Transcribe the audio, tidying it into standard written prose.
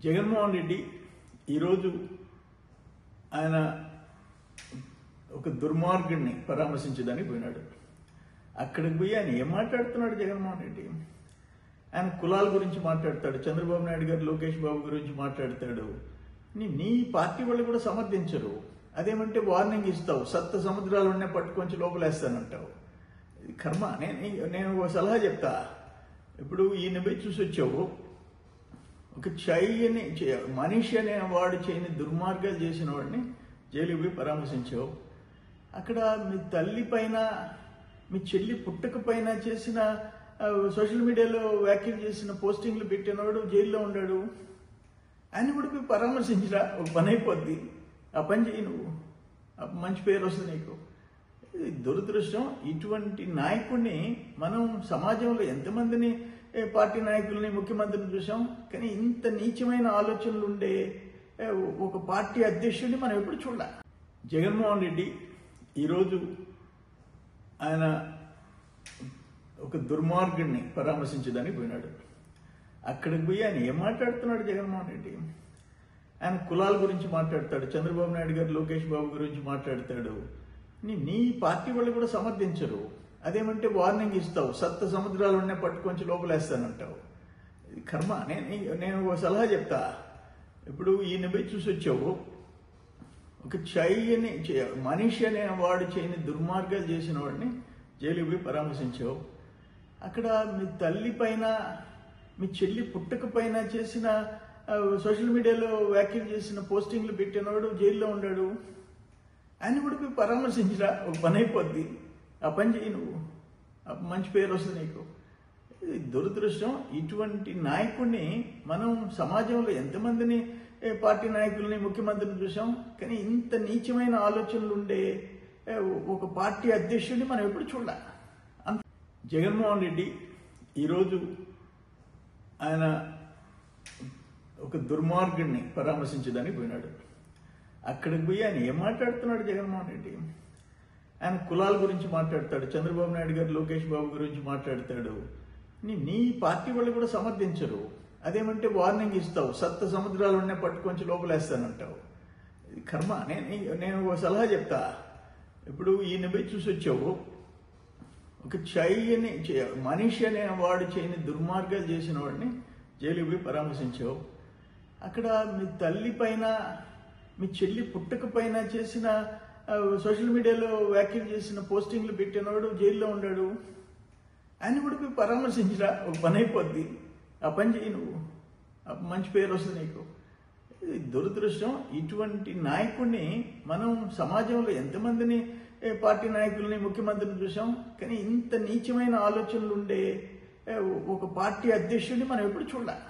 జగన్మోహన్ రెడ్డి ఈరోజు ఆయన ఒక దుర్మార్గుడిని పరామర్శించడానికి పోయినాడు. అక్కడికి పోయి ఆయన ఏం మాట్లాడుతున్నాడు జగన్మోహన్ రెడ్డి? ఆయన కులాల గురించి మాట్లాడతాడు, చంద్రబాబు నాయుడు గారు లోకేష్ బాబు గురించి మాట్లాడతాడు. నీ పార్టీ వాళ్ళు కూడా సమర్థించరు. అదేమంటే వార్నింగ్ ఇస్తావు, సప్త సముద్రాలు ఉన్న పట్టుకొంచి లోపలేస్తానంటావు. ఇది కర్మ. నేను ఒక సలహా చెప్తా. ఇప్పుడు ఈయన పోయి చూసి వచ్చావు, ఒక మనిషి అనే వాడు చేయని దుర్మార్గాలు చేసిన వాడిని జైలుకి పోయి పరామర్శించావు. అక్కడ మీ తల్లి పైన, మీ చెల్లి పుట్టక పైన చేసిన సోషల్ మీడియాలో వ్యాఖ్యలు చేసిన పోస్టింగ్లు పెట్టినవాడు జైల్లో ఉన్నాడు. ఆయన కూడా పోయి పరామర్శించరా, ఒక పని అయిపోద్ది. ఆ పని చేయి, నువ్వు మంచి పేరు వస్తుంది నీకు. ఇది దురదృష్టం. ఇటువంటి నాయకుడిని మనం సమాజంలో ఎంతమందిని పార్టీ నాయకుల్ని, ముఖ్యమంత్రిని చూసాం. కానీ ఇంత నీచమైన ఆలోచనలు ఉండే ఒక పార్టీ అధ్యక్షుడిని మనం ఎప్పుడు చూడాలి. జగన్మోహన్ రెడ్డి ఈరోజు ఆయన ఒక దుర్మార్గుడిని పరామర్శించడానికి పోయినాడు. అక్కడికి పోయి ఆయన ఏం మాట్లాడుతున్నాడు జగన్మోహన్ రెడ్డి? ఆయన కులాల గురించి మాట్లాడతాడు, చంద్రబాబు నాయుడు గారు లోకేష్ బాబు గురించి మాట్లాడతాడు. నీ పార్టీ వాళ్ళు కూడా సమర్థించరు. అదేమంటే వార్నింగ్ ఇస్తావు, సప్త సముద్రాలు ఉన్న పట్టుకొంచి లోపలేస్తానంటావు. ఇది కర్మ. నేను ఒక సలహా చెప్తా. ఇప్పుడు ఈయన పోయి చూసి వచ్చావు, ఒక మనిషి అనే వాడు చేయని దుర్మార్గాలు చేసిన వాడిని జైలుకి పోయి పరామర్శించావు. అక్కడ మీ తల్లి పైన, మీ చెల్లి పుట్టక పైన చేసిన సోషల్ మీడియాలో వ్యాఖ్యలు చేసిన పోస్టింగ్లు పెట్టినవాడు జైల్లో ఉన్నాడు. ఆయన కూడా పోయి పరామర్శించరా, ఒక పని అయిపోద్ది. ఆ పని చేయి, నువ్వు మంచి పేరు వస్తుంది నీకు. ఇది దురదృష్టం. ఇటువంటి నాయకుడిని మనం సమాజంలో ఎంతమందిని పార్టీ నాయకుల్ని, ముఖ్యమంత్రిని చూసాం. కానీ ఇంత నీచమైన ఆలోచనలు ఉండే ఒక పార్టీ అధ్యక్షుడిని మనం ఎప్పుడు చూడాలి. జగన్మోహన్ రెడ్డి ఈరోజు ఆయన ఒక దుర్మార్గుడిని పరామర్శించడానికి పోయినాడు. అక్కడికి పోయి ఆయన ఏం మాట్లాడుతున్నాడు జగన్మోహన్ రెడ్డి? ఆయన కులాల గురించి మాట్లాడతాడు, చంద్రబాబు నాయుడు గారు లోకేష్ బాబు గురించి మాట్లాడతాడు. నీ పార్టీ వాళ్ళు కూడా సమర్థించరు. అదేమంటే వార్నింగ్ ఇస్తావు, సప్త సముద్రాలు ఉన్న పట్టుకొంచి లోపలేస్తానంటావు. ఇది కర్మ. నేను ఒక సలహా చెప్తా. ఇప్పుడు ఈయన పోయి చూసి వచ్చావు, ఒక మనిషి అనే వాడు చేయని దుర్మార్గాలు చేసిన వాడిని జైలుకి పోయి పరామర్శించావు. అక్కడ మీ తల్లి పైన, మీ చెల్లి పుట్టక పైన చేసిన సోషల్ మీడియాలో వ్యాఖ్యలు చేసిన పోస్టింగ్లు పెట్టినవాడు జైల్లో ఉన్నాడు. ఆయన కూడా పోయి పరామర్శించరా, ఒక పని అయిపోద్ది. ఆ పని చేయి, నువ్వు మంచి పేరు వస్తుంది నీకు. ఇది దురదృష్టం. ఇటువంటి నాయకుడిని మనం సమాజంలో ఎంతమందిని పార్టీ నాయకుల్ని, ముఖ్యమంత్రిని చూసాం. కానీ ఇంత నీచమైన ఆలోచనలు ఉండే ఒక పార్టీ అధ్యక్షుడిని మనం ఎప్పుడు చూడాలి.